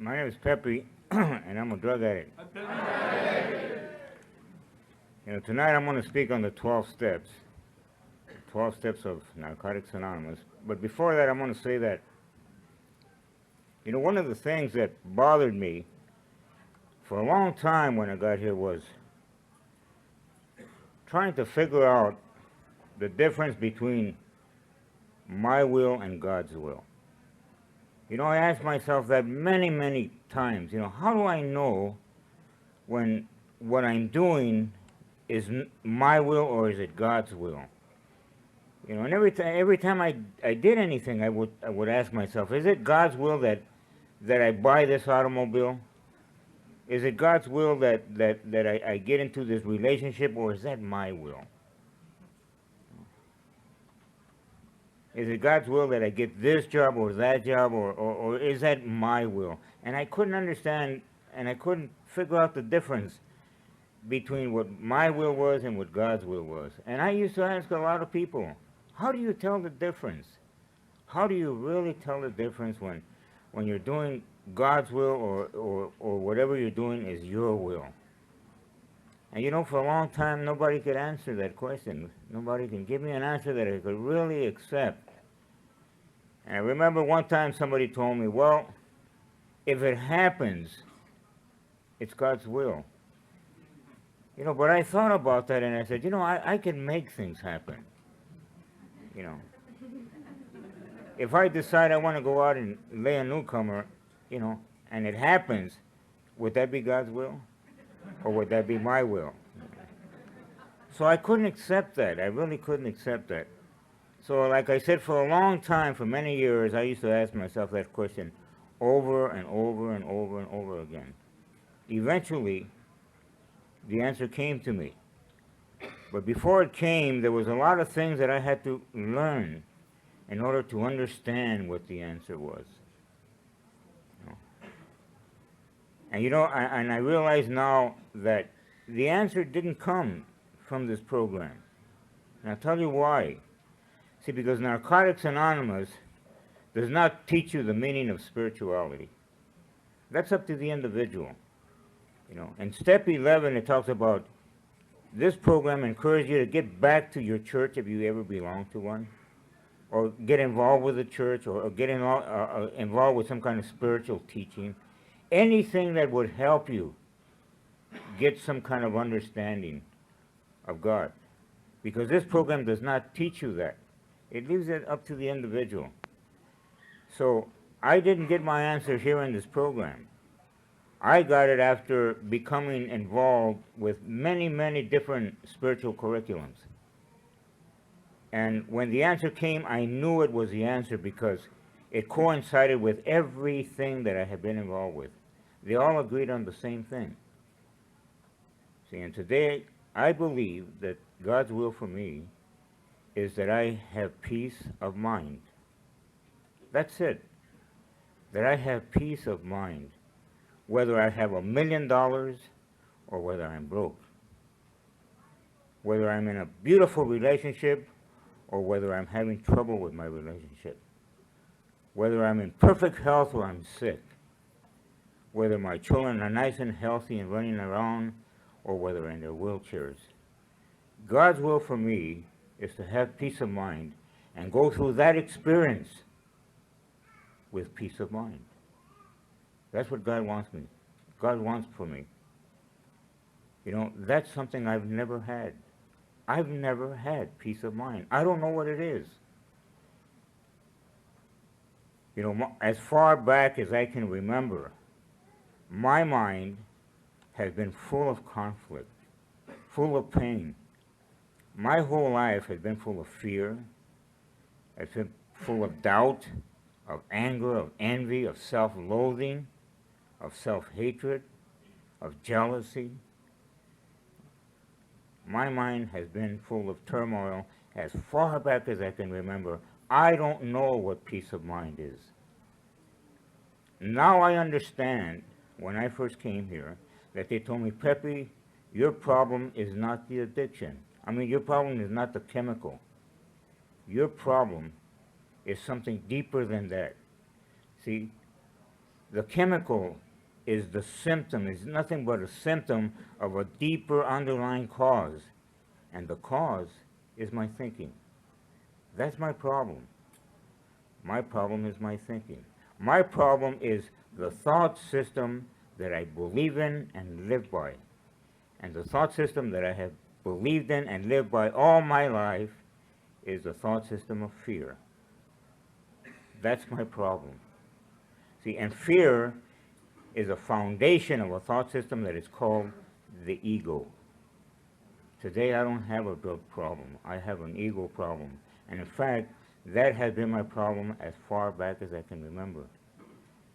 My name is Pepe, and I'm a drug addict. Tonight I'm going to speak on the 12 steps, 12 steps of Narcotics Anonymous. But before that, I'm going to say that, one of the things that bothered me for a long time when I got here was trying to figure out the difference between my will and God's will. I asked myself that many, many times, how do I know when what I'm doing is my will or is it God's will? And every time I did anything, I would ask myself, is it God's will that I buy this automobile? Is it God's will that I get into this relationship, or is that my will? Is it God's will that I get this job or that job, or is that my will? And I couldn't understand, and I couldn't figure out the difference between what my will was and what God's will was. And I used to ask a lot of people, how do you tell the difference? How do you really tell the difference when you're doing God's will or whatever you're doing is your will? And for a long time, nobody could answer that question. Nobody can give me an answer that I could really accept. And I remember one time somebody told me, well, if it happens, it's God's will. But I thought about that and I said, I can make things happen. If I decide I want to go out and lay a newcomer, and it happens, would that be God's will? Or would that be my will? So I couldn't accept that. I really couldn't accept that. So like I said, for a long time, for many years, I used to ask myself that question over and over and over and over again. Eventually, the answer came to me. But before it came, there was a lot of things that I had to learn in order to understand what the answer was. And I realize now that the answer didn't come from this program. And I'll tell you why. See, because Narcotics Anonymous does not teach you the meaning of spirituality. That's up to the individual. In step 11, it talks about this program encourages you to get back to your church if you ever belong to one, or get involved with the church, or get involved with some kind of spiritual teaching. Anything that would help you get some kind of understanding of God. Because this program does not teach you that. It leaves it up to the individual. So I didn't get my answer here in this program. I got it after becoming involved with many, many different spiritual curriculums. And when the answer came, I knew it was the answer because it coincided with everything that I had been involved with. They all agreed on the same thing. See, and today, I believe that God's will for me is that I have peace of mind. That's it. That I have peace of mind, whether I have $1 million or whether I'm broke. Whether I'm in a beautiful relationship or whether I'm having trouble with my relationship. Whether I'm in perfect health or I'm sick. Whether my children are nice and healthy and running around or whether in their wheelchairs. God's will for me is to have peace of mind and go through that experience with peace of mind. That's what God wants me. God wants for me. That's something I've never had. I've never had peace of mind. I don't know what it is. As far back as I can remember, my mind has been full of conflict, full of pain. My whole life has been full of fear. It's been full of doubt, of anger, of envy, of self-loathing, of self-hatred, of jealousy. My mind has been full of turmoil as far back as I can remember. I don't know what peace of mind is. Now I understand, when I first came here, that they told me, Pepe, your problem is not the addiction. Your problem is not the chemical. Your problem is something deeper than that. See, The chemical is the symptom, is nothing but a symptom of a deeper underlying cause. And the cause is my thinking. That's my problem. My problem is my thinking. My problem is the thought system that I believe in and live by. And the thought system that I have believed in and lived by all my life is the thought system of fear. That's my problem. See, and fear is a foundation of a thought system that is called the ego. Today I don't have a drug problem. I have an ego problem. And in fact, that has been my problem as far back as I can remember.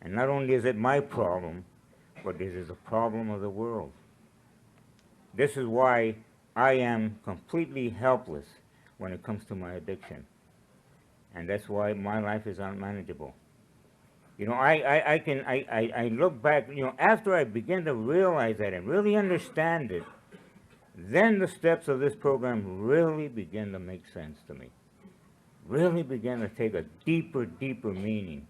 And not only is it my problem, but it is a problem of the world. This is why I am completely helpless when it comes to my addiction. And that's why my life is unmanageable. You know, I look back, you know, after I begin to realize that and really understand it, then the steps of this program really begin to make sense to me. Really begin to take a deeper, deeper meaning.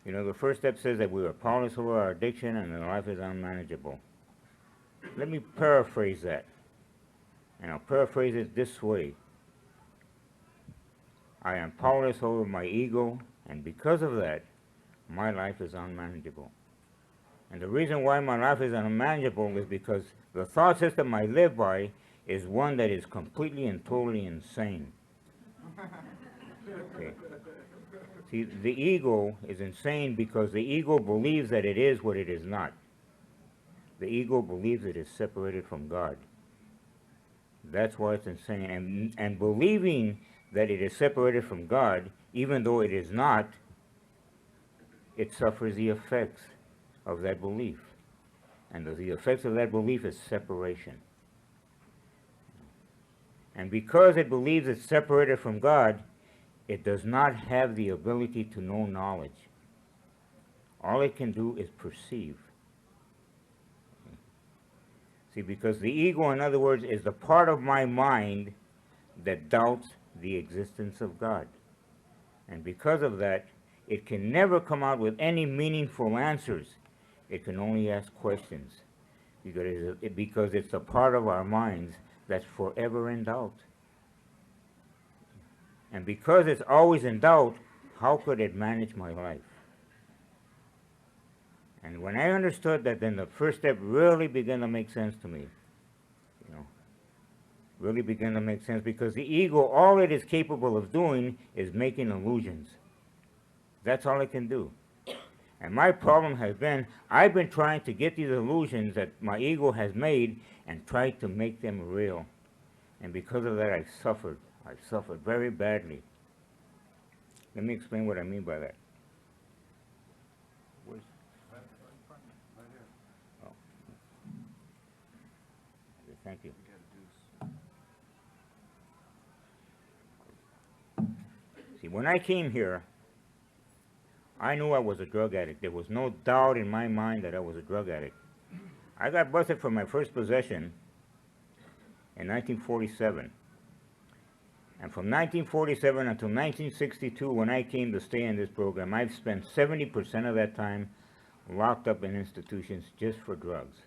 You know, the first step says that we are powerless over our addiction and that life is unmanageable. Let me paraphrase that. And I'll paraphrase it this way. I am powerless over my ego, and because of that, my life is unmanageable. And the reason why my life is unmanageable is because the thought system I live by is one that is completely and totally insane. Okay. See, the ego is insane because the ego believes that it is what it is not. The ego believes it is separated from God. That's why it's insane. And believing that it is separated from God, even though it is not, it suffers the effects of that belief. And the effects of that belief is separation. And because it believes it's separated from God, it does not have the ability to know knowledge. All it can do is perceive. See, because the ego, in other words, is the part of my mind that doubts the existence of God. And because of that, it can never come out with any meaningful answers. It can only ask questions. Because it's a part of our minds that's forever in doubt. And because it's always in doubt, how could it manage my life? And when I understood that, then the first step really began to make sense to me. You know, really began to make sense because the ego, all it is capable of doing is making illusions. That's all it can do. And my problem has been, I've been trying to get these illusions that my ego has made and tried to make them real. And because of that, I suffered. I suffered very badly. Let me explain what I mean by that. Where's right here. Oh. Okay, thank you. See, when I came here, I knew I was a drug addict. There was no doubt in my mind that I was a drug addict. I got busted for my first possession in 1947. And from 1947 until 1962, when I came to stay in this program, I've spent 70% of that time locked up in institutions just for drugs.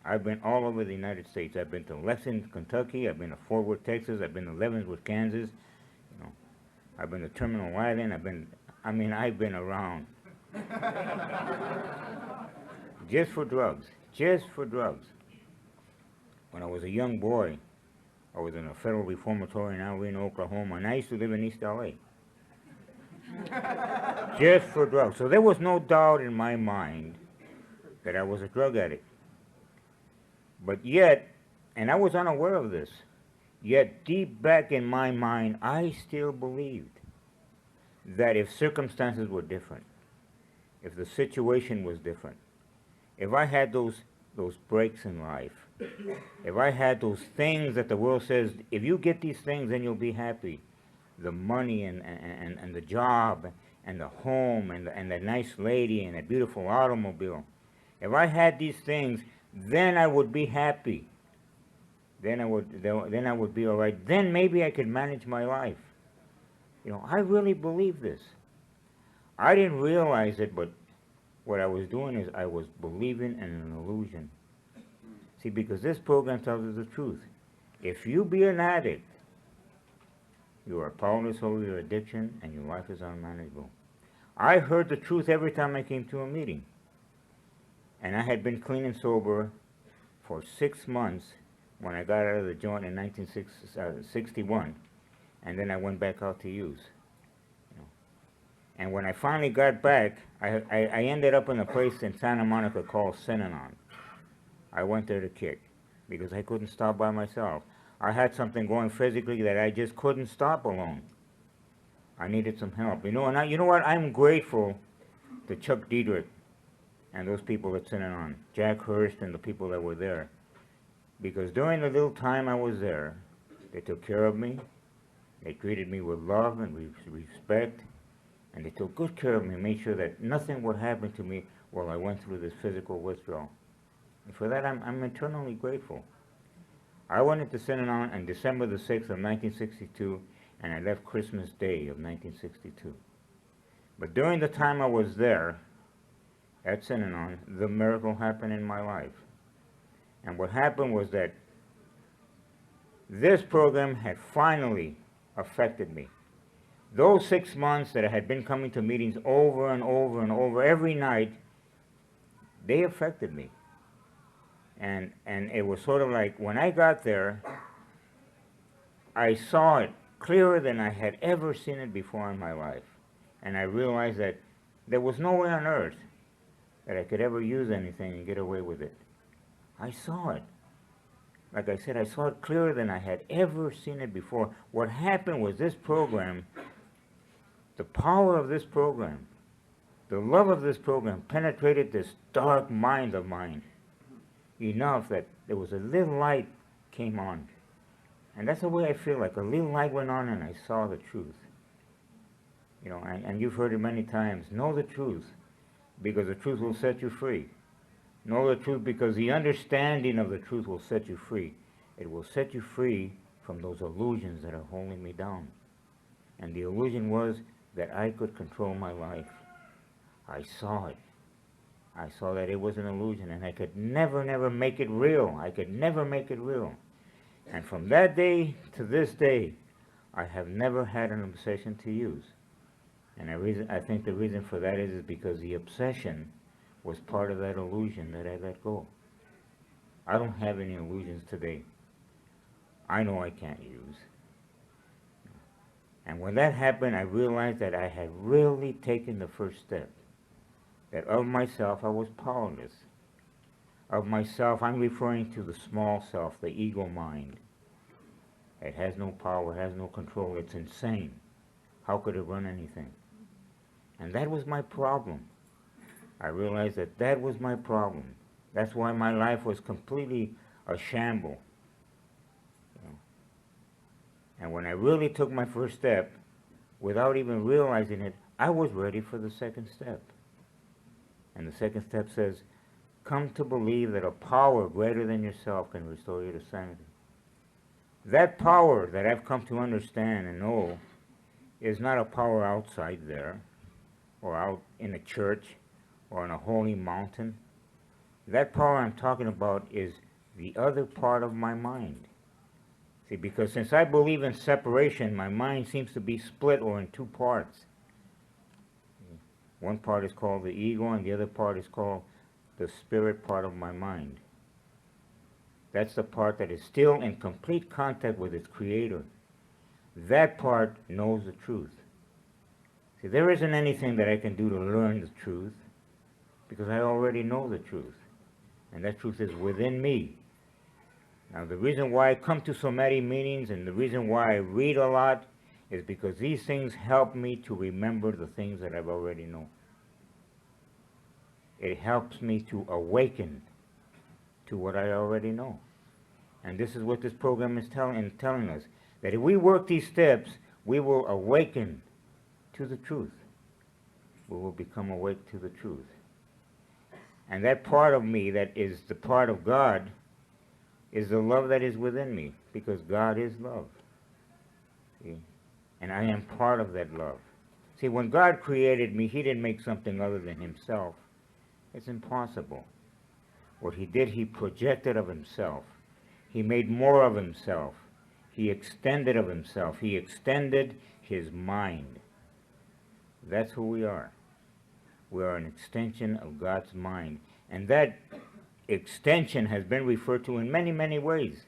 I've been all over the United States. I've been to Lexington, Kentucky. I've been to Fort Worth, Texas. I've been to Leavenworth, Kansas. You know, I've been to Terminal Island. I've been around. Just for drugs. Just for drugs. When I was a young boy, I was in a federal reformatory in El Reno, Oklahoma, and I used to live in East LA. Just for drugs. So there was no doubt in my mind that I was a drug addict. But yet, and I was unaware of this, yet deep back in my mind, I still believed that if circumstances were different, if the situation was different, if I had those breaks in life, if I had those things that the world says, if you get these things, then you'll be happy, the money and the job and the home and the nice lady and a beautiful automobile, if I had these things, then I would be happy. Then I would be all right. Then maybe I could manage my life. You know, I really believe this. I didn't realize it, but what I was doing is I was believing in an illusion. See, because this program tells us the truth. If you be an addict, you are powerless over your addiction and your life is unmanageable. I heard the truth every time I came to a meeting. And I had been clean and sober for 6 months when I got out of the joint in 1961, and then I went back out to use. You know. And when I finally got back, I ended up in a place in Santa Monica called Synanon. I went there to kick because I couldn't stop by myself. I had something going physically that I just couldn't stop alone. I needed some help. You know, and you know what? I'm grateful to Chuck Diedrich and those people at Synanon, Jack Hurst and the people that were there. Because during the little time I was there, they took care of me. They treated me with love and respect. And they took good care of me, made sure that nothing would happen to me while I went through this physical withdrawal. And for that, I'm eternally grateful. I went into Synanon on December the 6th of 1962, and I left Christmas Day of 1962. But during the time I was there at Synanon, the miracle happened in my life. And what happened was that this program had finally affected me. Those 6 months that I had been coming to meetings over and over and over every night, they affected me. And it was sort of like when I got there, I saw it clearer than I had ever seen it before in my life. And I realized that there was no way on earth that I could ever use anything and get away with it. I saw it. Like I said, I saw it clearer than I had ever seen it before. What happened was this program, the power of this program, the love of this program penetrated this dark mind of mine enough that there was a little light came on. And that's the way I feel, like a little light went on and I saw the truth. You know, and you've heard it many times, know the truth, because the truth will set you free. Know the truth because the understanding of the truth will set you free. It will set you free from those illusions that are holding me down. And the illusion was that I could control my life. I saw it. I saw that it was an illusion and I could never make it real. I could never make it real. And from that day to this day, I have never had an obsession to use. And I think the reason for that is because the obsession was part of that illusion that I let go. I don't have any illusions today. I know I can't use. And when that happened, I realized that I had really taken the first step. That of myself, I was powerless. Of myself, I'm referring to the small self, the ego mind. It has no power, it has no control, it's insane. How could it run anything? And that was my problem. I realized that that was my problem. That's why my life was completely a shamble. You know? And when I really took my first step, without even realizing it, I was ready for the second step. And the second step says, come to believe that a power greater than yourself can restore you to sanity. That power that I've come to understand and know is not a power outside there, or out in a church, or on a holy mountain. That power I'm talking about is the other part of my mind. See, because since I believe in separation, my mind seems to be split or in two parts. One part is called the ego, and the other part is called the spirit part of my mind. That's the part that is still in complete contact with its creator. That part knows the truth. See, there isn't anything that I can do to learn the truth, because I already know the truth. And that truth is within me. Now, the reason why I come to so many meetings and the reason why I read a lot is because these things help me to remember the things that I've already known. It helps me to awaken to what I already know. And this is what this program is telling us, that if we work these steps, we will awaken to the truth. We will become awake to the truth. And that part of me that is the part of God is the love that is within me, because God is love. See? And I am part of that love. See, when God created me, He didn't make something other than Himself. It's impossible. What He did, He projected of Himself. He made more of Himself. He extended of Himself. He extended His mind. That's who we are. We are an extension of God's mind. And that extension has been referred to in many, many ways.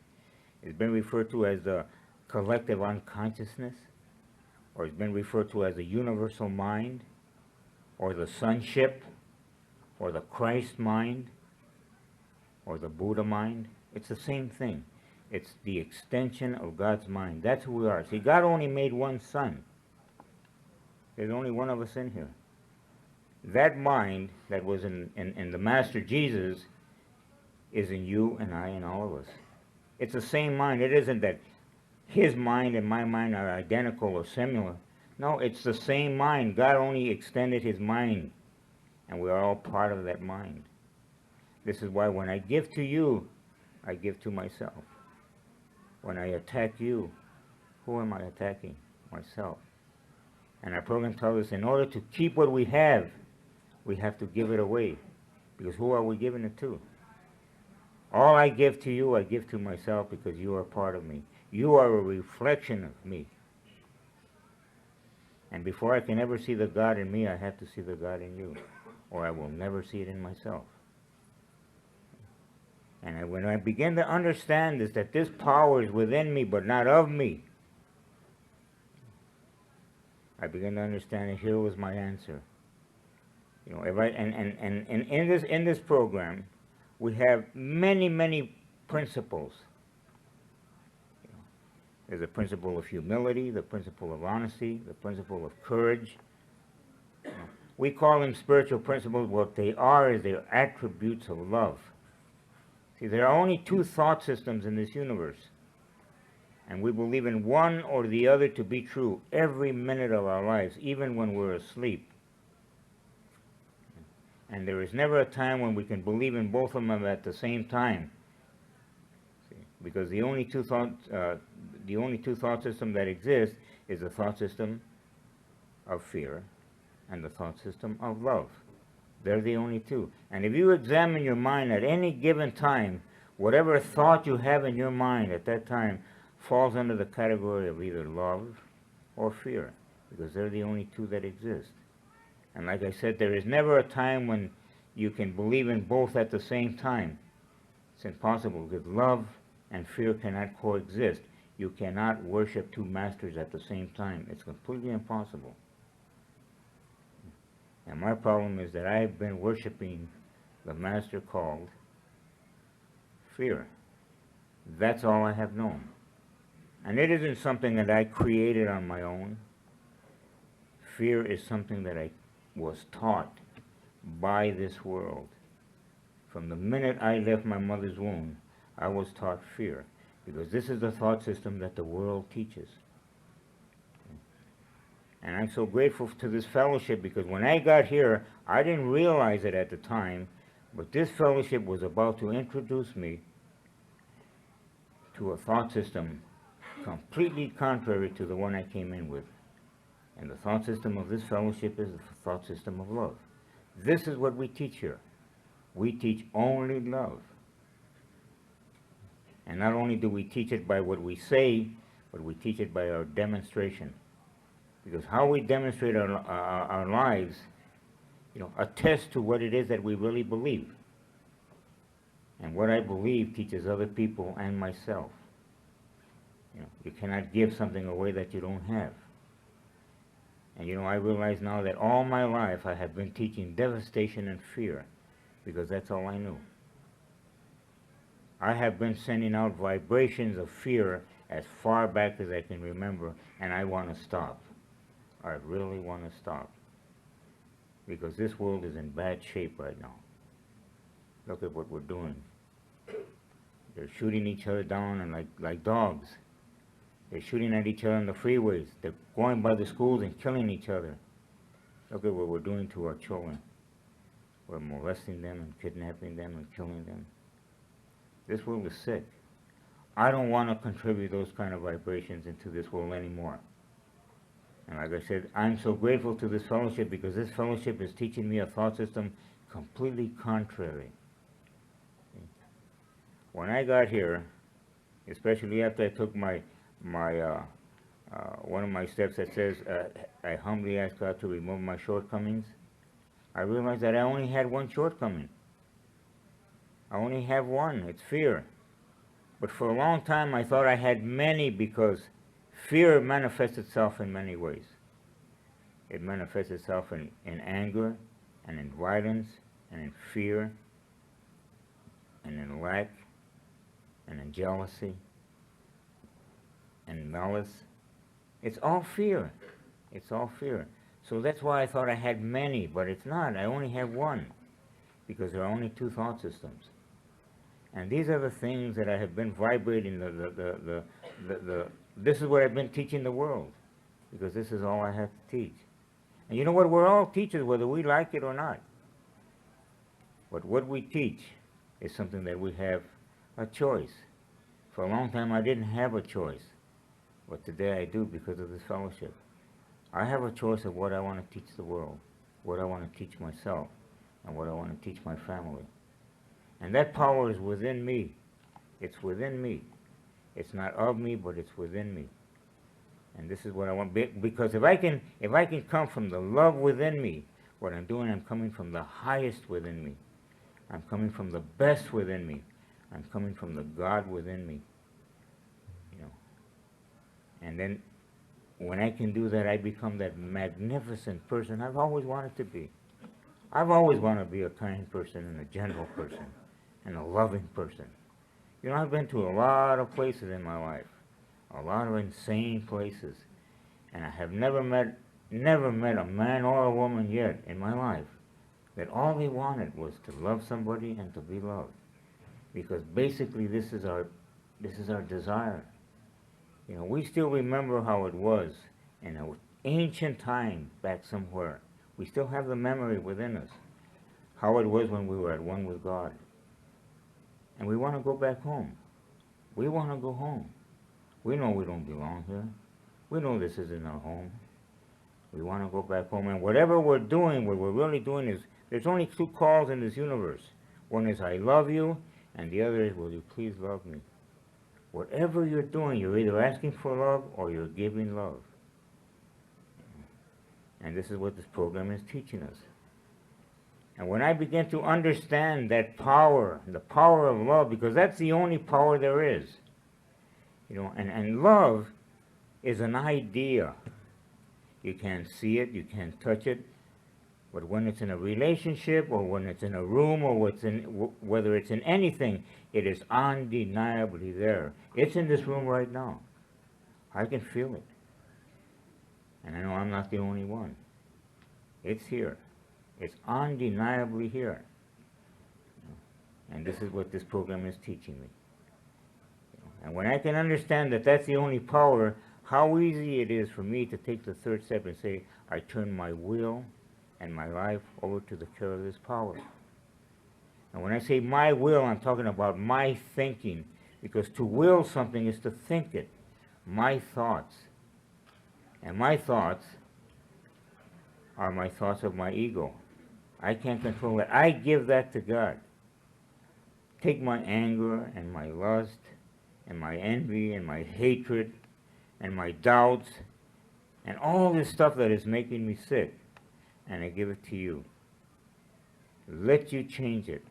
It's been referred to as the collective unconsciousness, or it's been referred to as the universal mind, or the sonship, or the Christ mind, or the Buddha mind. It's the same thing. It's the extension of God's mind. That's who we are. See, God only made one son. There's only one of us in here. That mind that was in the Master Jesus is in you and I and all of us. It's the same mind. It isn't that His mind and my mind are identical or similar. No, it's the same mind. God only extended His mind, and we are all part of that mind. This is why when I give to you, I give to myself. When I attack you, who am I attacking? Myself. And our program tells us in order to keep what we have to give it away. Because who are we giving it to? All I give to you, I give to myself because you are part of me. You are a reflection of me. And before I can ever see the God in me, I have to see the God in you, or I will never see it in myself. And when I begin to understand this, that this power is within me but not of me, I begin to understand that here was my answer. You know, in this program, we have many, many principles. You know, there's the principle of humility, the principle of honesty, the principle of courage. You know, we call them spiritual principles. What they are is they're attributes of love. See, there are only two thought systems in this universe, and we believe in one or the other to be true every minute of our lives, even when we're asleep. And there is never a time when we can believe in both of them at the same time. See? Because the only two thought systems that exist is the thought system of fear and the thought system of love. They're the only two. And if you examine your mind at any given time, whatever thought you have in your mind at that time falls under the category of either love or fear, because they're the only two that exist. And like I said, there is never a time when you can believe in both at the same time. It's impossible, because love and fear cannot coexist. You cannot worship two masters at the same time. It's completely impossible. And my problem is that I've been worshiping the master called fear. That's all I have known. And it isn't something that I created on my own. Fear is something that I was taught by this world. From the minute I left my mother's womb, I was taught fear, because this is the thought system that the world teaches. And I'm so grateful to this fellowship, because when I got here, I didn't realize it at the time, but this fellowship was about to introduce me to a thought system completely contrary to the one I came in with. And the thought system of this fellowship is the thought system of love. This is what we teach here. We teach only love. And not only do we teach it by what we say, but we teach it by our demonstration. Because how we demonstrate our lives, you know, attests to what it is that we really believe. And what I believe teaches other people and myself. You know, you cannot give something away that you don't have. And you know, I realize now that all my life I have been teaching devastation and fear, because that's all I knew. I have been sending out vibrations of fear as far back as I can remember, and I want to stop. I really want to stop. Because this world is in bad shape right now. Look at what we're doing. They're shooting each other down and like dogs. They're shooting at each other on the freeways. They're going by the schools and killing each other. Look at what we're doing to our children. We're molesting them and kidnapping them and killing them. This world is sick. I don't want to contribute those kind of vibrations into this world anymore. And like I said, I'm so grateful to this fellowship because this fellowship is teaching me a thought system completely contrary. When I got here, especially after I took my one of my steps that says, I humbly ask God to remove my shortcomings, I realized that I only had one shortcoming. I only have one. It's fear. But for a long time, I thought I had many because fear manifests itself in many ways. It manifests itself in anger, and in violence, and in fear, and in lack, and in jealousy, and malice. It's all fear. It's all fear. So that's why I thought I had many, but it's not. I only have one, because there are only two thought systems. And these are the things that I have been vibrating, this is what I've been teaching the world, because this is all I have to teach. And you know what? We're all teachers, whether we like it or not. But what we teach is something that we have a choice. For a long time, I didn't have a choice, but today I do because of this fellowship. I have a choice of what I want to teach the world, what I want to teach myself, and what I want to teach my family. And that power is within me. It's within me. It's not of me, but it's within me. And this is what I want, because if I can come from the love within me, what I'm doing, I'm coming from the highest within me. I'm coming from the best within me. I'm coming from the God within me. You know. And then when I can do that, I become that magnificent person I've always wanted to be. I've always wanted to be a kind person and a gentle person and a loving person. You know, I've been to a lot of places in my life, a lot of insane places, and I have never met a man or a woman yet in my life that all they wanted was to love somebody and to be loved. Because basically this is our desire. You know, we still remember how it was in an ancient time back somewhere. We still have the memory within us, how it was when we were at one with God. And we want to go back home. We want to go home. We know we don't belong here. We know this isn't our home. We want to go back home. And whatever we're doing, what we're really doing is, there's only two calls in this universe. One is, I love you, and the other is, will you please love me? Whatever you're doing, you're either asking for love or you're giving love. And this is what this program is teaching us. And when I begin to understand that power, the power of love, because that's the only power there is, you know, and love is an idea. You can't see it, you can't touch it, but when it's in a relationship, or when it's in a room, or whether it's in anything, it is undeniably there. It's in this room right now. I can feel it. And I know I'm not the only one. It's here. It's undeniably here. And this is what this program is teaching me. And when I can understand that that's the only power, how easy it is for me to take the third step and say, I turn my will and my life over to the care of this power. And when I say my will, I'm talking about my thinking, because to will something is to think it. My thoughts. And my thoughts are my thoughts of my ego. I can't control that. I give that to God. Take my anger and my lust and my envy and my hatred and my doubts and all this stuff that is making me sick, and I give it to you. Let you change it.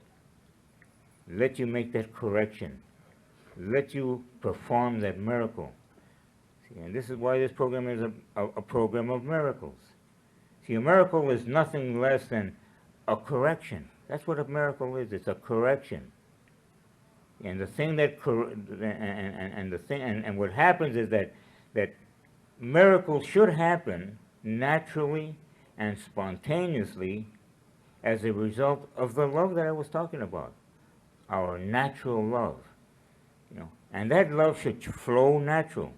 Let you make that correction. Let you perform that miracle. See, and this is why this program is a program of miracles. See, a miracle is nothing less than a correction. That's what a miracle is. It's a correction. And the thing that and what happens is that miracles should happen naturally and spontaneously as a result of the love that I was talking about, our natural love, you know. And that love should flow natural.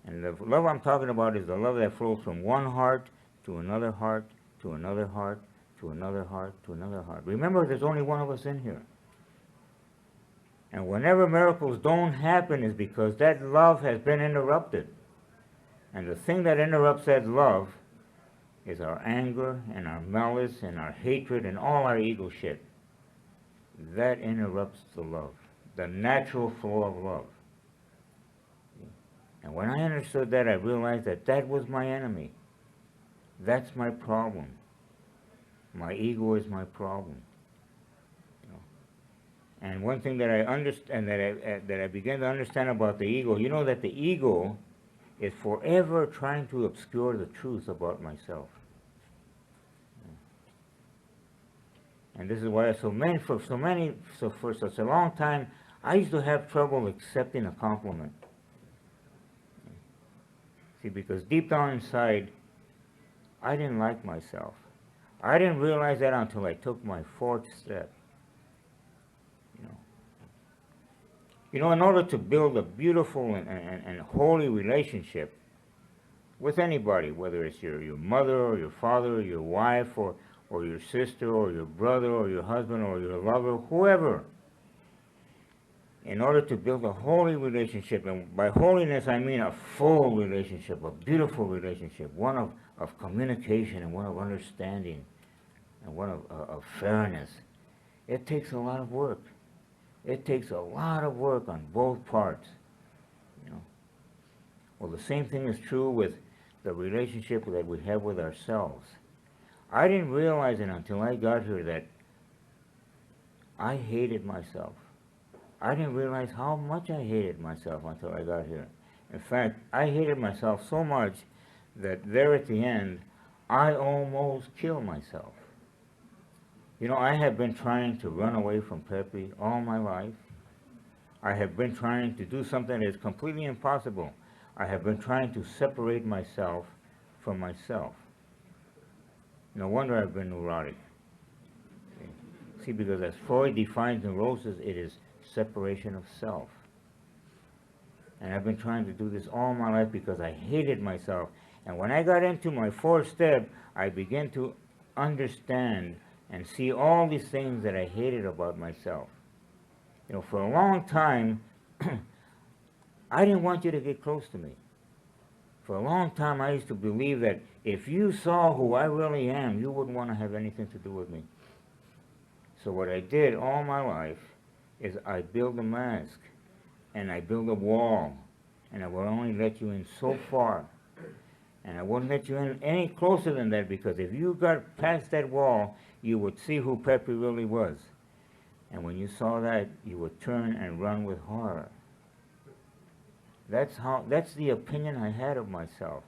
And the love I'm talking about is the love that flows from one heart to another heart to another heart to another heart to another heart. Remember, there's only one of us in here. And whenever miracles don't happen is because that love has been interrupted. And the thing that interrupts that love is our anger and our malice and our hatred and all our ego shit. That interrupts the love, the natural flow of love. And when I understood that, I realized that that was my enemy. That's my problem. My ego is my problem. You know? And one thing that I understand, that I began to understand about the ego, you know that the ego is forever trying to obscure the truth about myself. And this is why for such a long time, I used to have trouble accepting a compliment. See, because deep down inside, I didn't like myself. I didn't realize that until I took my fourth step. You know, in order to build a beautiful and holy relationship with anybody, whether it's your mother or your father or your wife or your sister or your brother or your husband or your lover, whoever, in order to build a holy relationship, and by holiness I mean a full relationship, a beautiful relationship, one of communication and one of understanding and one of fairness, it takes a lot of work. It takes a lot of work on both parts. You know? Well, the same thing is true with the relationship that we have with ourselves. I didn't realize it until I got here that I hated myself. I didn't realize how much I hated myself until I got here. In fact, I hated myself so much that there at the end, I almost killed myself. You know, I have been trying to run away from Pepe all my life. I have been trying to do something that is completely impossible. I have been trying to separate myself from myself. No wonder I've been neurotic. See, because as Freud defines neurosis, it is separation of self. And I've been trying to do this all my life because I hated myself. And when I got into my fourth step, I began to understand and see all these things that I hated about myself. You know, for a long time, I didn't want you to get close to me. For a long time, I used to believe that if you saw who I really am, you wouldn't want to have anything to do with me. So what I did all my life is I built a mask, and I built a wall, and I will only let you in so far. And I wouldn't let you in any closer than that, because if you got past that wall, you would see who Pepe really was. And when you saw that, you would turn and run with horror. That's the opinion I had of myself.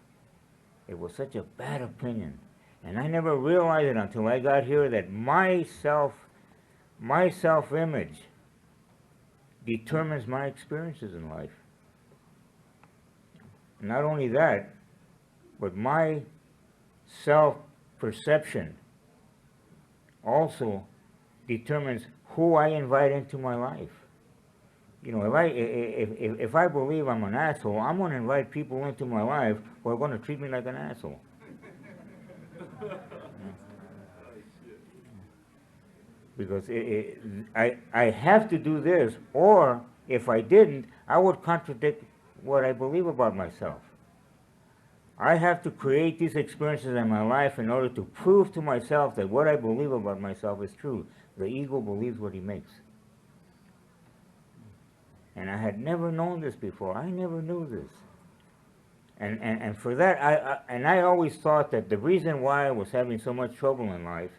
It was such a bad opinion. And I never realized it until I got here that my self-image determines my experiences in life. Not only that, but my self-perception also determines who I invite into my life. You know, if I believe I'm an asshole, I'm going to invite people into my life who are going to treat me like an asshole. Because I have to do this, or if I didn't, I would contradict what I believe about myself. I have to create these experiences in my life in order to prove to myself that what I believe about myself is true. The ego believes what he makes. And I had never known this before. I never knew this. And for that, I always thought that the reason why I was having so much trouble in life,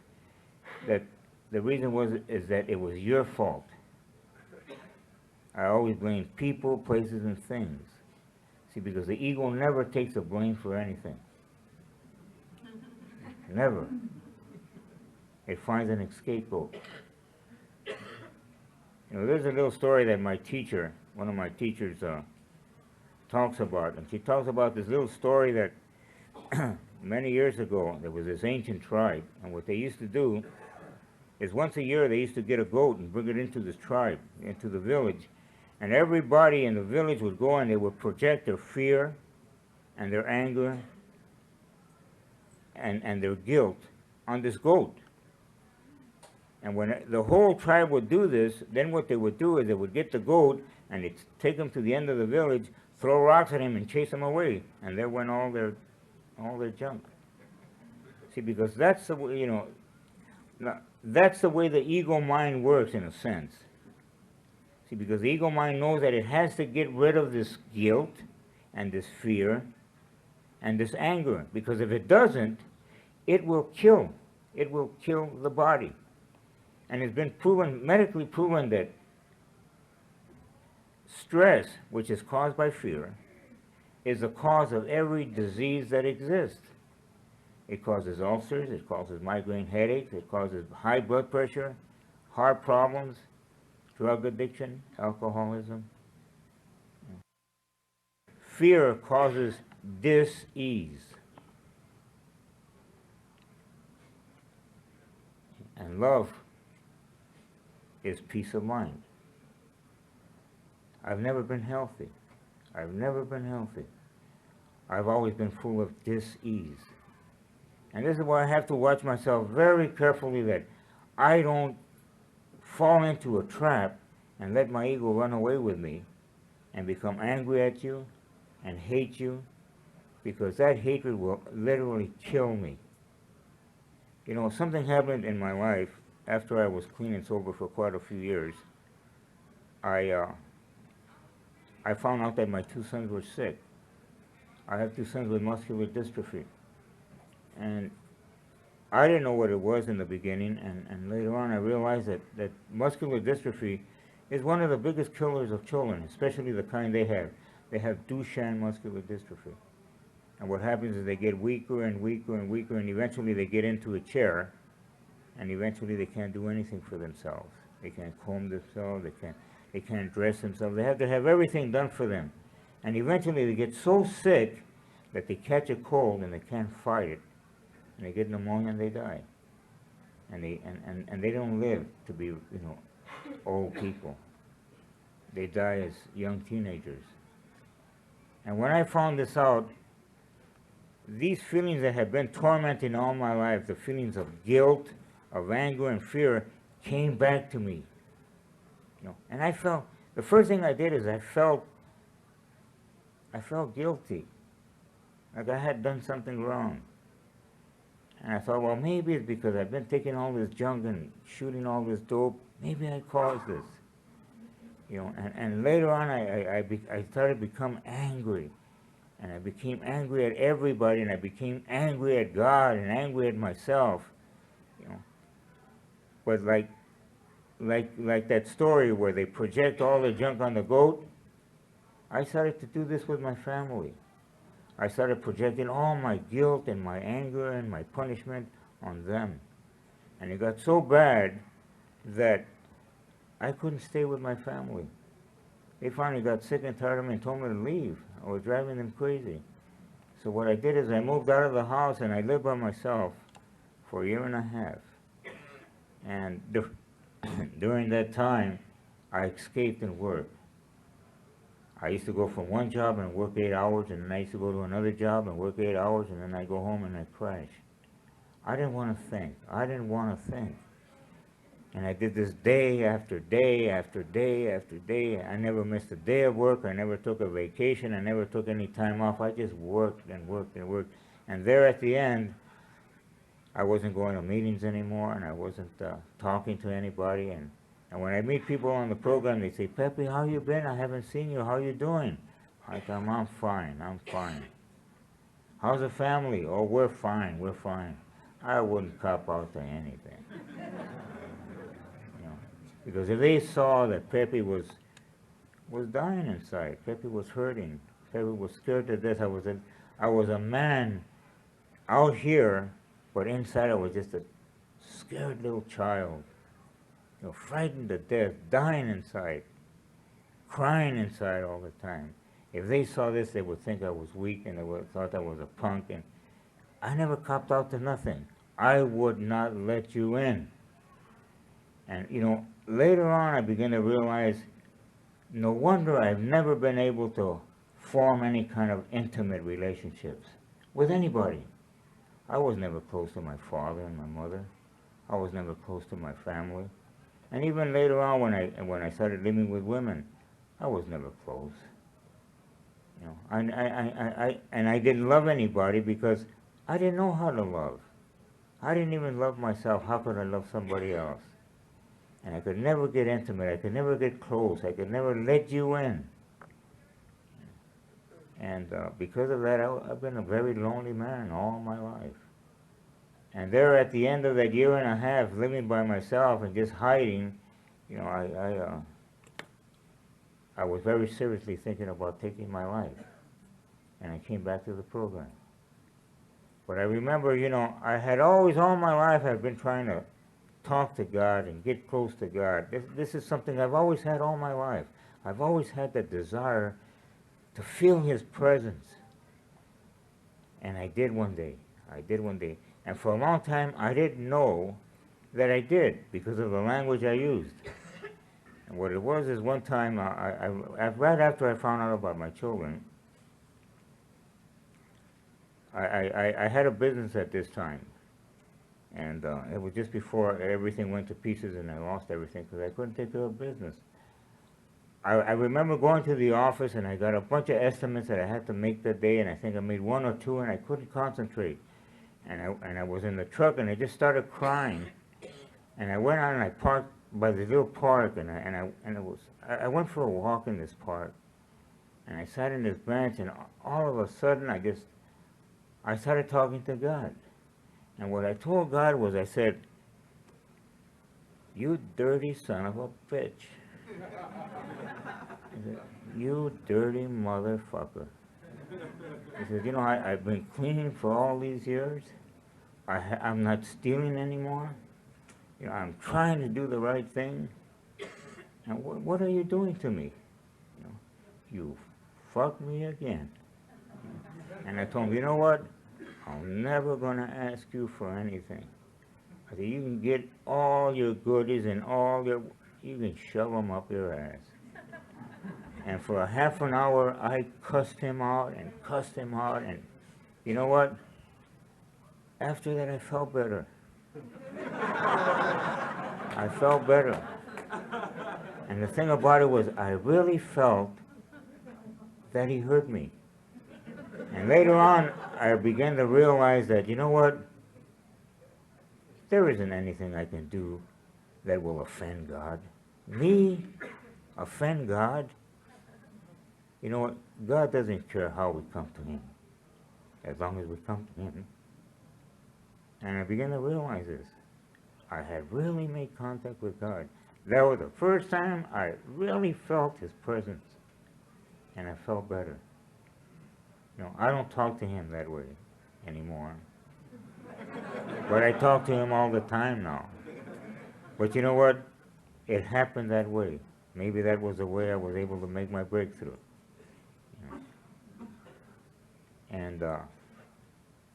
that the reason is that it was your fault. I always blamed people, places, and things. See, because the ego never takes the blame for anything. Never. It finds an scapegoat. You know, there's a little story that my teacher, one of my teachers, talks about. And she talks about this little story that many years ago, there was this ancient tribe. And what they used to do is once a year they used to get a goat and bring it into this tribe, into the village. And everybody in the village would go and they would project their fear and their anger and their guilt on this goat. And when the whole tribe would do this, then what they would do is they would get the goat and they'd take him to the end of the village throw rocks at him and chase him away, and there went all their junk. See, because that's the way, that's the way the ego mind works in a sense. See, because the ego mind knows that it has to get rid of this guilt and this fear and this anger, because if it doesn't, it will kill. It will kill the body. And it's been proven, medically proven, that stress, which is caused by fear, is the cause of every disease that exists. It causes ulcers, it causes migraine headaches, it causes high blood pressure, heart problems, drug addiction, alcoholism. Fear causes dis-ease. And love is peace of mind. I've never been healthy. I've never been healthy. I've always been full of dis-ease. And this is why I have to watch myself very carefully that I don't fall into a trap and let my ego run away with me and become angry at you and hate you, because that hatred will literally kill me. You know, something happened in my life after I was clean and sober for quite a few years. I found out that my two sons were sick. I have two sons with muscular dystrophy. And I didn't know what it was in the beginning, and later on I realized that muscular dystrophy is one of the biggest killers of children, especially the kind they have. They have Duchenne muscular dystrophy. And what happens is they get weaker and weaker and weaker, and eventually they get into a chair, and eventually they can't do anything for themselves. They can't comb themselves, they can't dress themselves. They have to have everything done for them. And eventually they get so sick that they catch a cold and they can't fight it. And they get pneumonia and they die. And they don't live to be, old people. They die as young teenagers. And when I found this out, these feelings that have been tormenting all my life, the feelings of guilt, of anger and fear, came back to me. And I felt, the first thing I did is I felt guilty, like I had done something wrong. And I thought, well, maybe it's because I've been taking all this junk and shooting all this dope. Maybe I caused this. And later on, I started to become angry. And I became angry at everybody, and I became angry at God and angry at myself. But like that story where they project all the junk on the goat, I started to do this with my family. I started projecting all my guilt and my anger and my punishment on them. And it got so bad that I couldn't stay with my family. They finally got sick and tired of me and told me to leave. I was driving them crazy. So what I did is I moved out of the house and I lived by myself for a year and a half. And during that time, I escaped and worked. I used to go from one job and work 8 hours, and then I used to go to another job and work 8 hours, and then I go home and I crash. I didn't want to think. I didn't want to think. And I did this day after day after day after day. I never missed a day of work. I never took a vacation. I never took any time off. I just worked and worked and worked. And there at the end, I wasn't going to meetings anymore, and I wasn't talking to anybody. And when I meet people on the program, they say, Pepe, how you been? I haven't seen you. How you doing? I tell them, I'm fine. I'm fine. How's the family? Oh, we're fine. We're fine. I wouldn't cop out to anything. Because if they saw that Pepe was dying inside, Pepe was hurting, Pepe was scared to death. I was a man out here, but inside I was just a scared little child, frightened to death, dying inside, crying inside all the time. If they saw this, they would think I was weak, and they would thought I was a punk. And I never copped out to nothing. I would not let you in. And later on, I began to realize, no wonder I've never been able to form any kind of intimate relationships with anybody. I was never close to my father and my mother. I was never close to my family. And even later on, when I started living with women, I was never close. You know, and I didn't love anybody because I didn't know how to love. I didn't even love myself. How could I love somebody else? And I could never get intimate. I could never get close. I could never let you in. And because of that, I've been a very lonely man all my life. And there, at the end of that year and a half, living by myself and just hiding, you know, I was very seriously thinking about taking my life. And I came back to the program. But I remember, you know, I had always, all my life, I've been trying to talk to God and get close to God. This is something I've always had all my life. I've always had that desire to feel His presence. And I did one day. I did one day. And for a long time, I didn't know that I did because of the language I used. And what it was is one time, right after I found out about my children, I had a business at this time. And it was just before everything went to pieces and I lost everything because I couldn't take care of business. I remember going to the office and I got a bunch of estimates that I had to make that day, and I think I made one or two, and I couldn't concentrate. And I was in the truck and I just started crying. And I went out and I parked by the little park, and I went for a walk in this park. And I sat in this bench, and all of a sudden I started talking to God. And what I told God was, I said, "You dirty son of a bitch." He said, "You dirty motherfucker." He said, "You know, I've been cleaning for all these years. I'm not stealing anymore. You know, I'm trying to do the right thing. And what are you doing to me? You know, you fucked me again." And I told him, "You know what? I'm never going to ask you for anything." I said, "You can get all your goodies and you can shove them up your ass." And for a half an hour, I cussed him out, and you know what? After that, I felt better. I felt better. And the thing about it was, I really felt that he hurt me. And later on, I began to realize that, you know what? There isn't anything I can do that will offend God. Me offend God? You know what? God doesn't care how we come to Him, as long as we come to Him. And I began to realize this. I had really made contact with God. That was the first time I really felt His presence, and I felt better. You know, I don't talk to Him that way anymore, but I talk to Him all the time now. But you know what? It happened that way. Maybe that was the way I was able to make my breakthrough.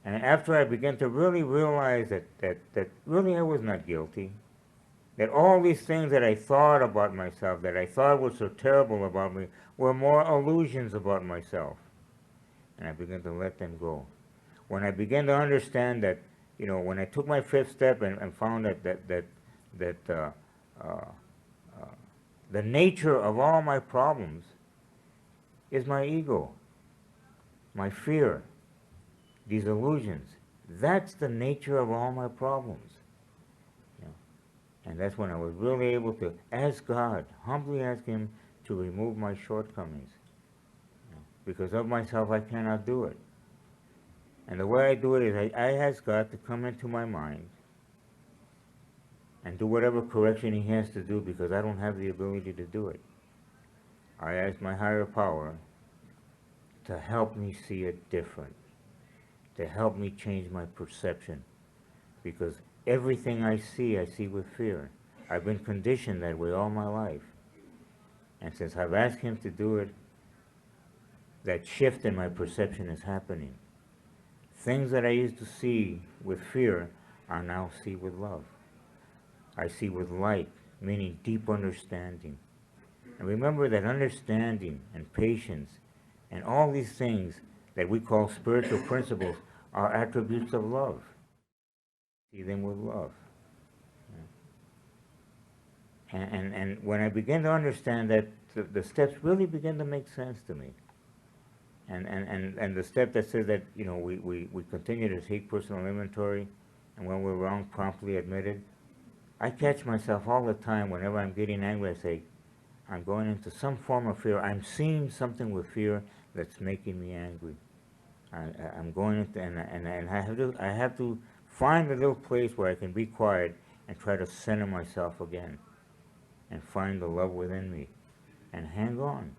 And after I began to really realize that really I was not guilty, that all these things that I thought about myself, that I thought were so terrible about me, were more illusions about myself. And I began to let them go. When I began to understand that, you know, when I took my fifth step and found that the nature of all my problems is my ego, my fear, these illusions. That's the nature of all my problems. You know? And that's when I was really able to ask God, humbly ask Him to remove my shortcomings. You know? Because of myself, I cannot do it. And the way I do it is I ask God to come into my mind and do whatever correction He has to do, because I don't have the ability to do it. I ask my higher power to help me see it different, to help me change my perception, because everything I see with fear. I've been conditioned that way all my life. And since I've asked Him to do it, that shift in my perception is happening. Things that I used to see with fear, I now see with love. I see with light, meaning deep understanding. And remember that understanding and patience and all these things that we call spiritual principles are attributes of love. See them with love. And when I began to understand that, the steps really began to make sense to me. And the step that says that, you know, we continue to take personal inventory, and when we're wrong, promptly admit it. I catch myself all the time whenever I'm getting angry. I say, I'm going into some form of fear. I'm seeing something with fear that's making me angry. I'm going into, and I have to find a little place where I can be quiet and try to center myself again and find the love within me and hang on.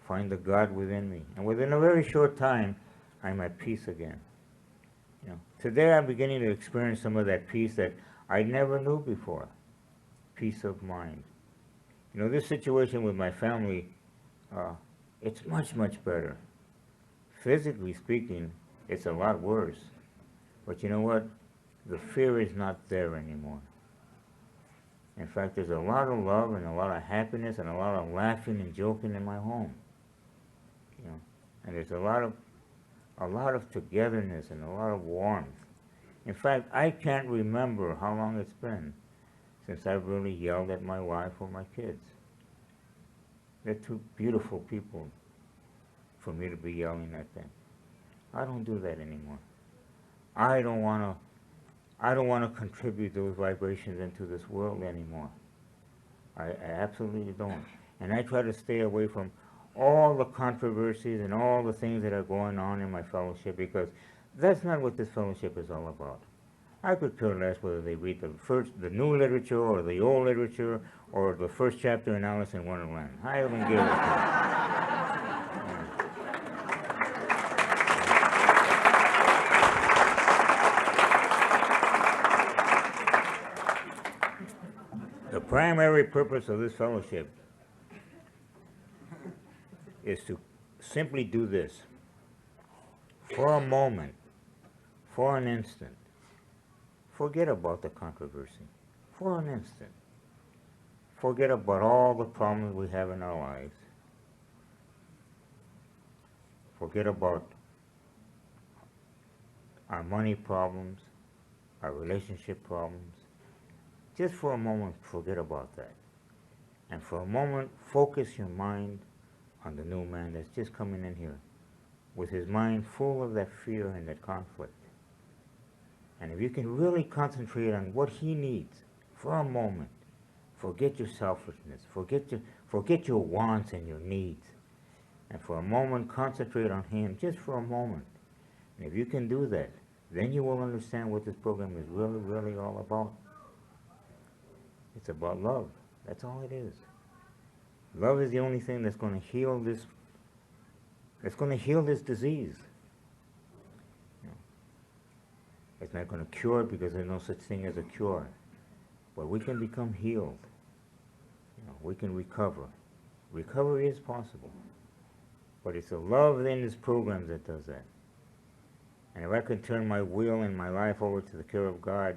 Find the God within me. And within a very short time, I'm at peace again. You know, today I'm beginning to experience some of that peace that I never knew before. Peace of mind. You know, this situation with my family, it's much, much better. Physically speaking, it's a lot worse. But you know what? The fear is not there anymore. In fact, there's a lot of love and a lot of happiness and a lot of laughing and joking in my home. You know, and there's a lot of togetherness and a lot of warmth. In fact, I can't remember how long it's been since I've really yelled at my wife or my kids. They're two beautiful people for me to be yelling at them. I don't do that anymore. I don't want to contribute those vibrations into this world anymore. I absolutely don't. And I try to stay away from all the controversies and all the things that are going on in my fellowship, because that's not what this fellowship is all about. I could care less whether they read the new literature or the old literature or the first chapter in Alice in Wonderland. I don't give a fuck. The primary purpose of this fellowship is to simply do this. For a moment, for an instant, forget about the controversy. For an instant. Forget about all the problems we have in our lives. Forget about our money problems, our relationship problems. Just for a moment, forget about that. And for a moment, focus your mind on the new man that's just coming in here, with his mind full of that fear and that conflict. And if you can really concentrate on what he needs for a moment, forget your selfishness, forget your wants and your needs, and for a moment concentrate on him, just for a moment. And if you can do that, then you will understand what this program is really, really all about. It's about love. That's all it is. Love is the only thing that's going to heal this disease. You know, it's not going to cure it, because there's no such thing as a cure. But we can become healed. You know, we can recover. Recovery is possible. But it's the love in this program that does that. And if I can turn my will and my life over to the care of God,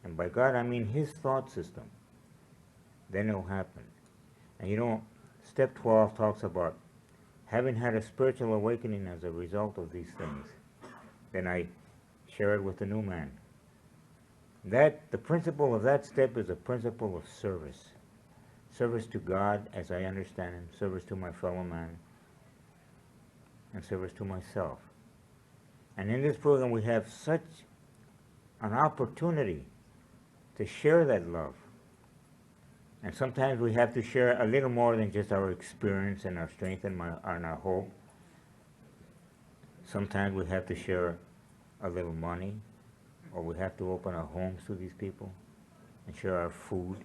and by God I mean his thought system, then it'll happen. And you know, step 12 talks about having had a spiritual awakening as a result of these things. Then I share it with the new man. The principle of that step is a principle of service. Service to God as I understand him, service to my fellow man, and service to myself. And in this program we have such an opportunity to share that love. And sometimes we have to share a little more than just our experience and our strength and our hope. Sometimes we have to share a little money, or we have to open our homes to these people and share our food.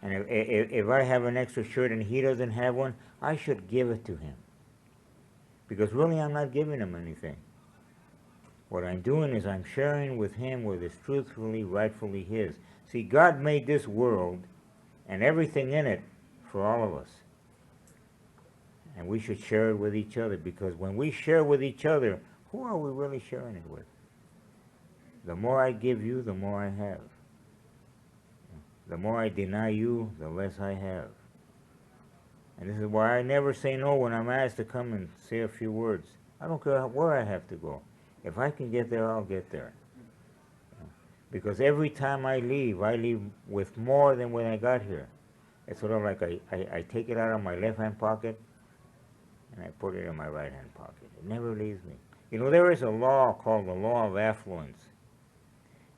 And if I have an extra shirt and he doesn't have one, I should give it to him. Because really I'm not giving him anything. What I'm doing is I'm sharing with him what is truthfully, rightfully his. See, God made this world and everything in it for all of us. And we should share it with each other, because when we share with each other, who are we really sharing it with? The more I give you, the more I have. The more I deny you, the less I have. And this is why I never say no when I'm asked to come and say a few words. I don't care where I have to go. If I can get there, I'll get there. Because every time I leave with more than when I got here. It's sort of like I take it out of my left-hand pocket, and I put it in my right hand pocket. It never leaves me. You know, there is a law called the law of affluence.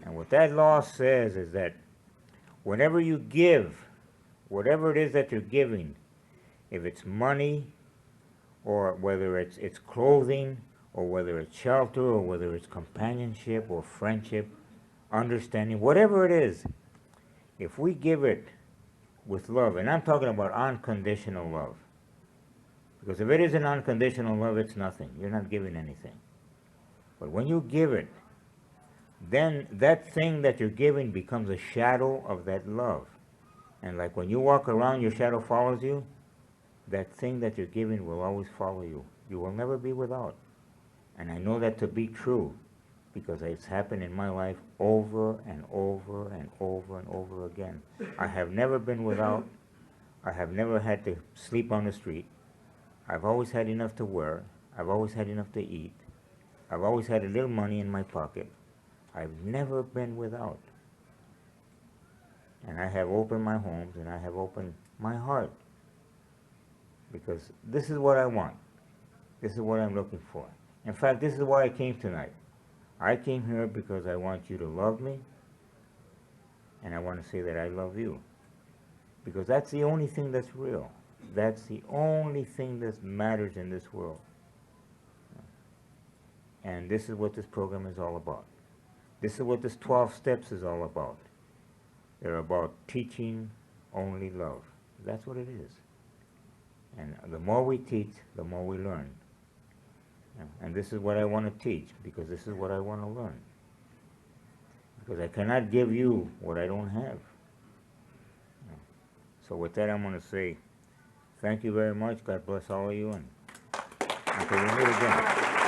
And what that law says is that whenever you give, whatever it is that you're giving, if it's money, or whether it's clothing, or whether it's shelter, or whether it's companionship, or friendship, understanding, whatever it is, if we give it with love, and I'm talking about unconditional love, because if it isn't unconditional love, it's nothing. You're not giving anything. But when you give it, then that thing that you're giving becomes a shadow of that love. And like when you walk around, your shadow follows you, that thing that you're giving will always follow you. You will never be without. And I know that to be true because it's happened in my life over and over and over and over again. I have never been without. I have never had to sleep on the street. I've always had enough to wear. I've always had enough to eat. I've always had a little money in my pocket. I've never been without. And I have opened my homes and I have opened my heart. Because this is what I want. This is what I'm looking for. In fact, this is why I came tonight. I came here because I want you to love me, and I want to say that I love you. Because that's the only thing that's real. That's the only thing that matters in this world. And this is what this program is all about. This is what this 12 steps is all about. They're about teaching only love. That's what it is. And the more we teach, the more we learn. And this is what I want to teach, because this is what I want to learn. Because I cannot give you what I don't have. So with that, I'm going to say thank you very much. God bless all of you. And until we meet again.